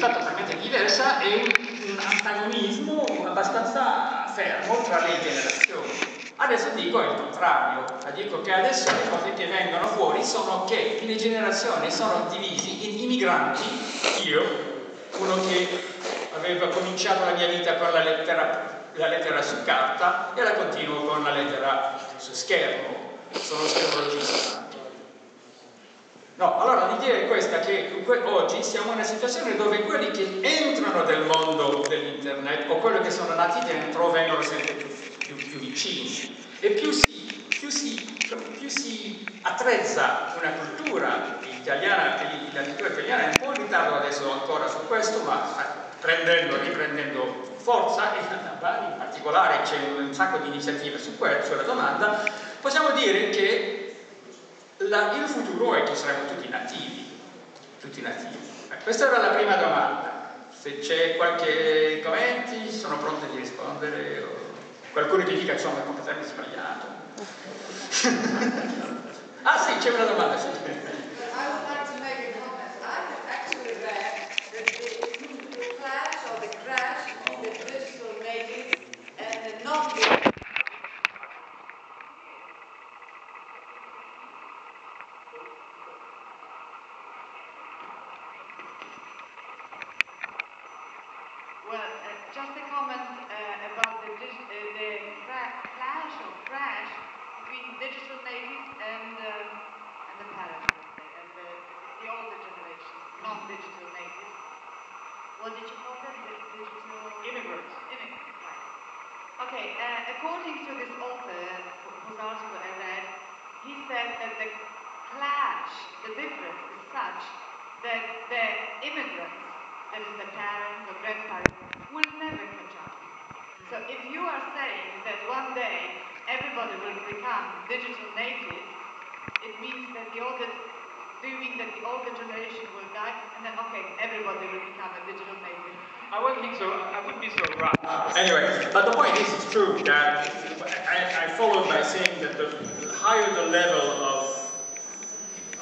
diventata talmente diversa è un antagonismo abbastanza fermo tra le generazioni. Adesso dico il contrario, dico che adesso le cose che vengono fuori sono che le generazioni sono divisi in immigranti, io, uno che aveva cominciato la mia vita con la lettera su carta e la continuo con la lettera su schermo, sono schermologista. No, allora l'idea è questa, che oggi siamo in una situazione dove quelli che entrano nel mondo dell'internet o quelli che sono nati dentro vengono sempre più vicini e più si attrezza una cultura italiana, la cultura italiana è un po' in ritardo adesso ancora su questo, ma sta riprendendo forza, e a Bari in particolare c'è un sacco di iniziative su questo, sulla domanda. Possiamo dire che il futuro è che saremo tutti nativi. Questa era la prima domanda. Se c'è qualche commenti, sono pronto di rispondere. O qualcuno che dica insomma è completamente sbagliato. Ah sì, c'è una domanda. Sì. I would like to make a comment. I have actually read that the clash or the crash of the digital native and the non-digital. Well, just a comment about the clash or crash between digital natives and the parents, and the older generation, non-digital natives. What did you call them? The digital immigrants. Right. Okay. According to this author, whose article I read, he said that the clash, the difference is such that the immigrants, that is the parents or grandparents, will never catch up. So if you are saying that one day everybody will become digital natives, it means that do you mean that the older generation will die and then everybody will become a digital native? I wouldn't think so. I wouldn't be so rough. Anyway, but the point is, it's true that I followed by saying that the higher the level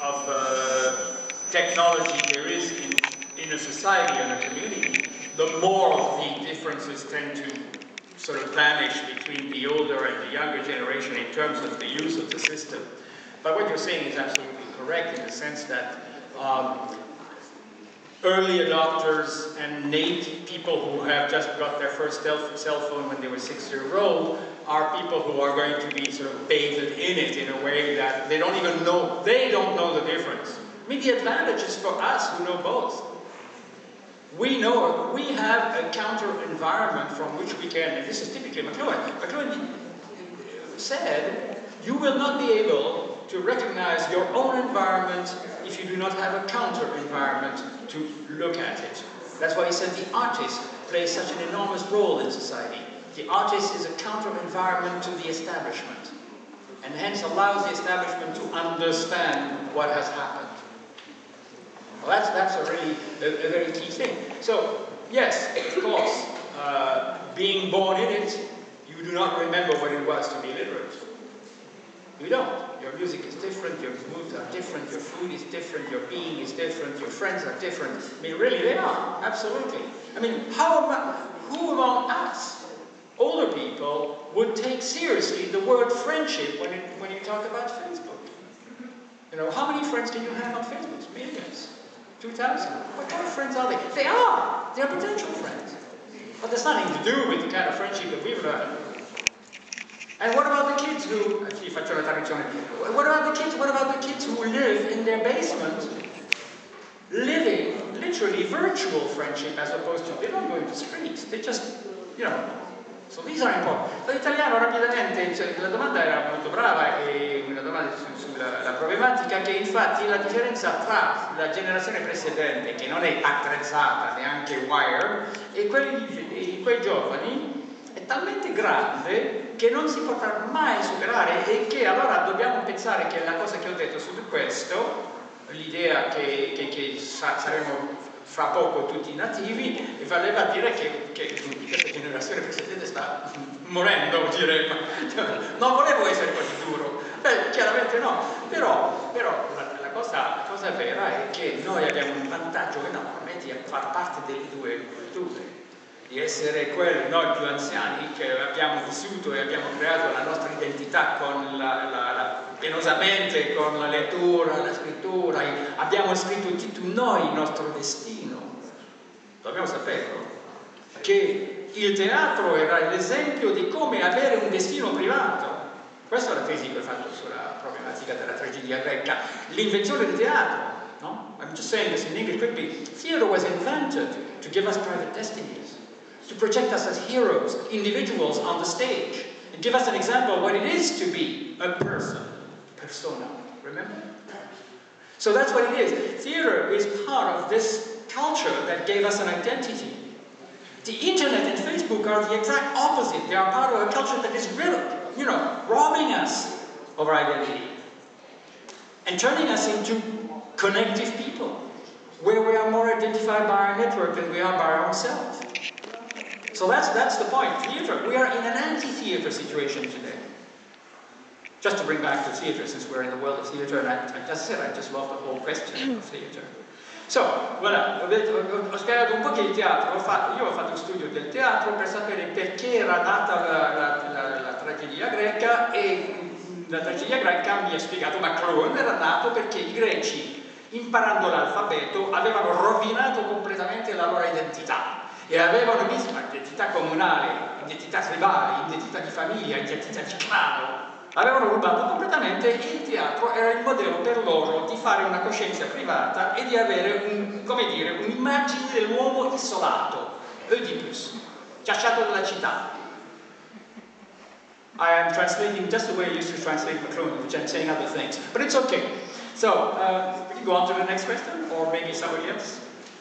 of technology there is in a society and a community, the more of the differences tend to sort of vanish between the older and the younger generation in terms of the use of the system. But what you're saying is absolutely correct in the sense that early adopters and native people who have just got their first cell phone when they were 6 years old are people who are going to be sort of bathed in it in a way that they don't even know, they don't know the difference. I mean, the advantage is for us who know both. We know, we have a counter environment from which we can, and this is typically McLuhan. McLuhan said, you will not be able to recognize your own environment if you do not have a counter environment to look at it. That's why he said the artist plays such an enormous role in society. The artist is a counter environment to the establishment, and hence allows the establishment to understand what has happened. Well, that's a really a very key thing. So, yes, of course, being born in it, you do not remember what it was to be literate. You don't. Your music is different, your moods are different, your food is different, your being is different, your friends are different. I mean, really, they are. Absolutely. I mean, who among us, older people, would take seriously the word friendship when you talk about Facebook? You know, how many friends can you have on Facebook? Millions. 2,000. What kind of friends are they? They are potential friends. But there's nothing to do with the kind of friendship that we've learned. And what about the kids who, what about the kids who live in their basement, living literally virtual friendship as opposed to, they don't go into streets, they just, you know, so these are important. L'italiano rapidamente, cioè, la domanda era molto brava, e una domanda sulla problematica, che infatti la differenza tra la generazione precedente, che non è attrezzata, neanche wire, e quei giovani, è talmente grande che non si potrà mai superare, e che allora dobbiamo pensare che la cosa che ho detto su questo, l'idea che saremo fra poco tutti nativi, e valeva a dire che questa generazione precedente sta morendo, direi. Non volevo essere così duro, chiaramente no, però la la cosa vera è che noi abbiamo un vantaggio enorme di far parte delle due culture, di essere quelli, noi più anziani, che abbiamo vissuto e abbiamo creato la nostra identità penosamente con la lettura, la scrittura, abbiamo scritto tutto noi il nostro destino. Dobbiamo saperlo, che il teatro era l'esempio di come avere un destino privato. Questa è la tesi che ho fatto sulla problematica della tragedia greca, l'invenzione del teatro, no? I'm just saying this in English quickly. Theater was invented to give us private destinies, to project us as heroes, individuals on the stage, and give us an example of what it is to be a person, persona, remember? So that's what it is. Theater is part of this culture that gave us an identity. The internet and Facebook are the exact opposite. They are part of a culture that is really, robbing us of our identity and turning us into connective people, where we are more identified by our network than we are by our own self. So that's the point. Theater, we are in an anti-theater situation today. Just to bring back to theater, since we're in the world of theater, and I just said I just love the whole question of theater. So, voilà, ho spiegato un po' che il teatro, io ho fatto un studio del teatro per sapere perché era nata la tragedia greca, e la tragedia greca mi ha spiegato McLuhan era nato perché i greci, imparando l'alfabeto, avevano rovinato completamente la loro identità e avevano visto identità comunale, identità tribale, identità di famiglia, identità di clan. Avevano rubato completamente, e il teatro era il modello per loro di fare una coscienza privata e di avere un'immagine dell'uomo isolato, Oedipus, cacciato dalla città. I am translating just the way I used to translate McLuhan, which I'm saying other things, but it's okay. So, we can go on to the next question, or maybe somebody else.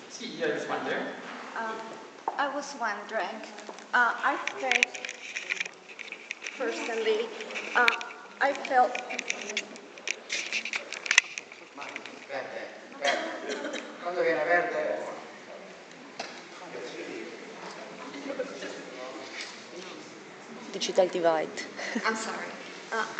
See, there's one there. I was wondering, I think personally, I felt... Verde. Quando viene verde... Digital divide. I'm sorry.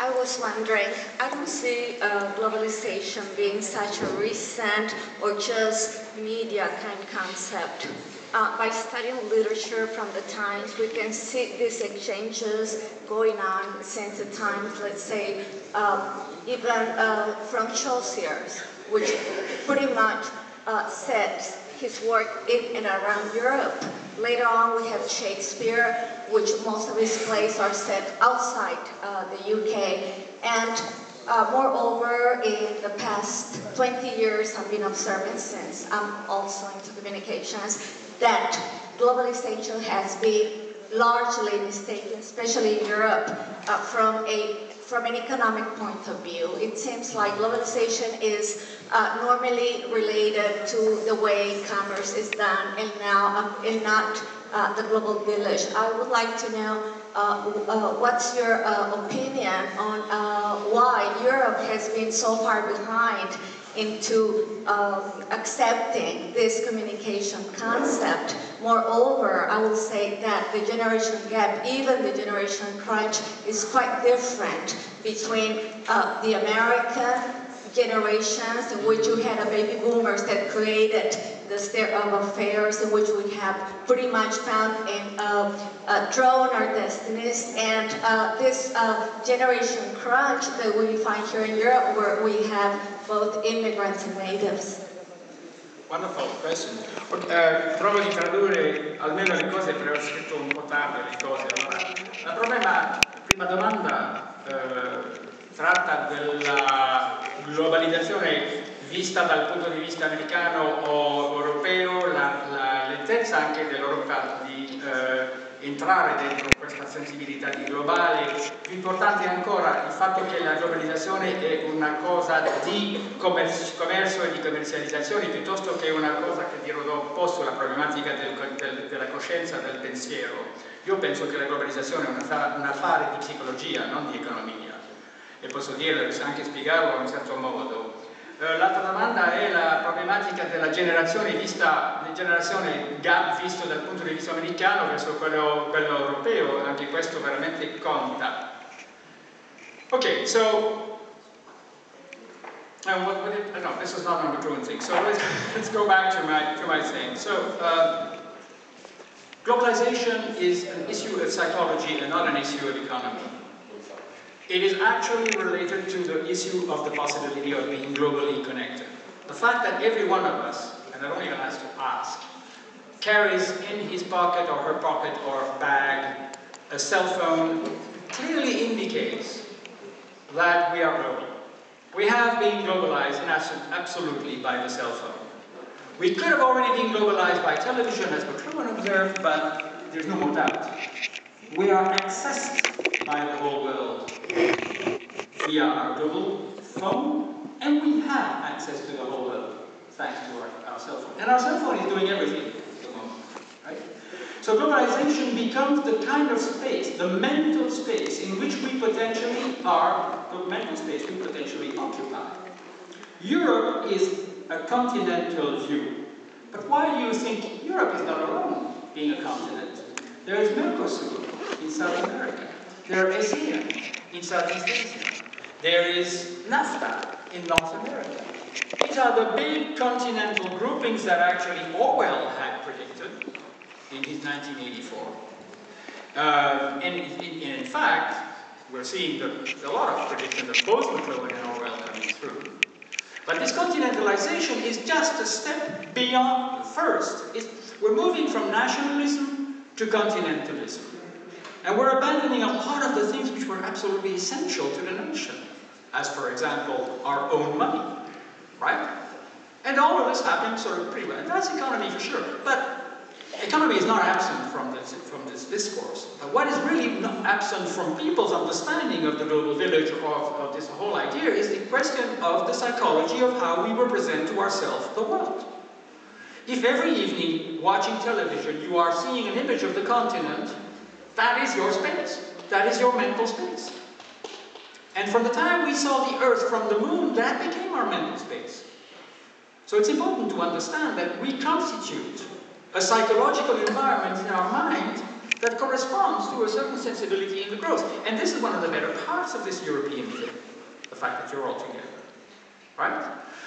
I was wondering, I don't see globalization being such a recent or just media kind of concept. By studying literature from the times, we can see these exchanges going on since the times, let's say, even from Chaucer, which pretty much sets his work in and around Europe. Later on, we have Shakespeare, which most of his plays are set outside the UK. And moreover, in the past 20 years, I've been observing, since I'm also into communications, that globalization has been largely mistaken, especially in Europe, from an economic point of view. It seems like globalization is normally related to the way commerce is done, and not the global village. I would like to know what's your opinion on why Europe has been so far behind into accepting this communication concept. Moreover, I will say that the generation gap, even the generation crunch, is quite different between the American generations, in which you had a baby boomers that created the state of affairs, in which we have pretty much found and drawn our destinies, and this generation crunch that we find here in Europe, where we have both immigrants and natives. Wonderful question. Provo di tradurre almeno le cose, perché ho scritto un po' tardi le cose. Allora, la prima domanda tratta della globalizzazione vista dal punto di vista americano o europeo, la lentezza anche dell'Europa di entrare dentro questa sensibilità di globale. Più importante ancora il fatto che la globalizzazione è una cosa di commercio e di commercializzazione, piuttosto che una cosa che dirò dopo sulla problematica della coscienza, del pensiero. Io penso che la globalizzazione è un affare di psicologia, non di economia, e posso dirlo, anche spiegarlo in un certo modo. L'altra domanda è la problematica della generazione gap visto dal punto di vista americano verso quello europeo, anche questo veramente conta. Ok, so No, this is not an McLuhan thing. So let's go back to my thing. So globalization is an issue of psychology and not an issue of economy. It is actually related to the issue of the possibility of being globally connected. The fact that every one of us, and I don't even have to ask, carries in his pocket or her pocket or bag a cell phone clearly indicates that we are global. We have been globalized absolutely by the cell phone. We could have already been globalized by television, as McLuhan observed, but there's no more doubt. We are accessed by the whole world via our global phone, and we have access to the whole world thanks to our cell phone. And our cell phone is doing everything at the moment, right? So globalization becomes the kind of space, the mental space in which we potentially are, the mental space we potentially occupy. Europe is a continental view. But why do you think Europe is not alone being a continent? There is Mercosur in South America. There are ASEAN in Southeast Asia. There is NAFTA in North America. These are the big continental groupings that actually Orwell had predicted in his 1984. And in fact, we're seeing a lot of predictions of both McLuhan and Orwell coming through. But this continentalization is just a step beyond. First, we're moving from nationalism to continentalism. And we're abandoning a lot of the things which were absolutely essential to the nation, as for example, our own money, right? And all of this happened sort of pretty well. And that's economy for sure. But economy is not absent from this discourse. But what is really not absent from people's understanding of the global village, of this whole idea, is the question of the psychology of how we represent to ourselves the world. If every evening, watching television, you are seeing an image of the continent, that is your space. That is your mental space. And from the time we saw the Earth from the moon, that became our mental space. So it's important to understand that we constitute a psychological environment in our mind that corresponds to a certain sensibility in the growth. And this is one of the better parts of this European thing, the fact that you're all together. Right?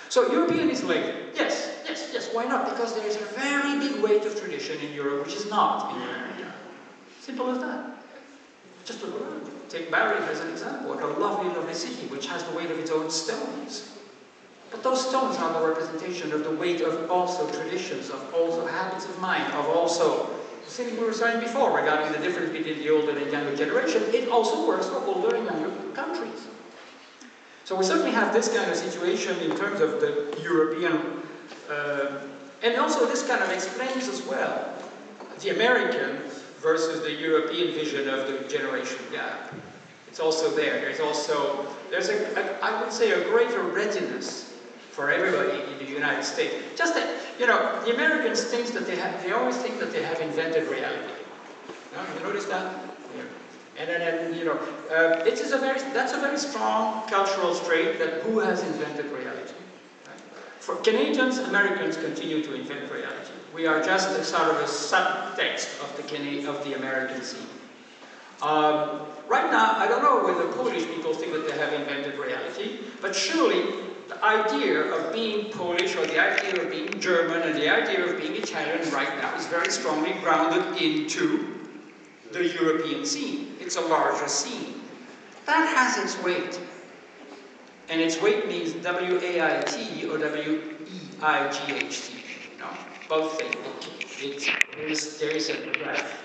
So European is later. Yes, why not? Because there is a very big weight of tradition in Europe which is not in America. Simple as that. Just look around. Take Bari as an example, a lovely, lovely city which has the weight of its own stones. But those stones are the representation of the weight of also traditions, of also habits of mind, of also the thing we were saying before regarding the difference between the older and younger generation. It also works for older and younger countries. So we certainly have this kind of situation in terms of the European, and also this kind of explains as well the American versus the European vision of the generation gap. It's also there. There's I would say, a greater readiness for everybody in the United States. Just that, you know, the Americans think that they always think that they have invented reality. You notice that? Yeah. And then, you know, that's a very strong cultural trait, that who has invented reality. Right? For Canadians, Americans continue to invent reality. We are just a sort of a subtext of the American scene. Right now, I don't know whether Polish people think that they have invented reality, but surely the idea of being Polish, or the idea of being German, and the idea of being Italian right now is very strongly grounded into the European scene. It's a larger scene. That has its weight. And its weight means W-A-I-T or W-E-I-G-H-T. You know, both things. There's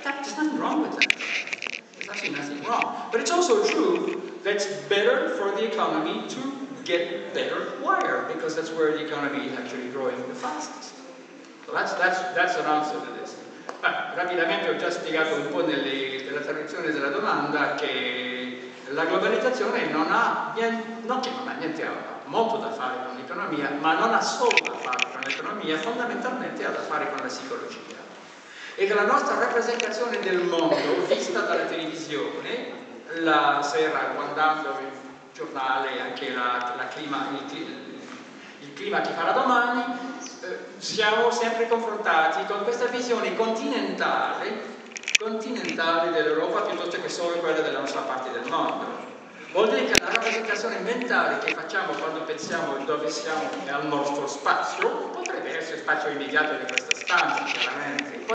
nothing wrong with that. There's actually nothing wrong. But it's also true that it's better for the economy to get better wire, because that's where the economy is actually growing the fastest. So that's an answer to this. Rapidamente ho già spiegato un po' nella traduzione della domanda che la globalizzazione non ha niente, molto da fare con l'economia, ma non ha solo da fare con l'economia, fondamentalmente ha da fare con la psicologia. E che la nostra rappresentazione del mondo, vista dalla televisione, la sera guardando il giornale, anche il clima che farà domani, siamo sempre confrontati con questa visione continentale dell'Europa piuttosto che solo quella della nostra parte del mondo. Vuol dire che la rappresentazione mentale che facciamo quando pensiamo dove siamo al nostro spazio potrebbe essere spazio immediato di questa stanza, chiaramente.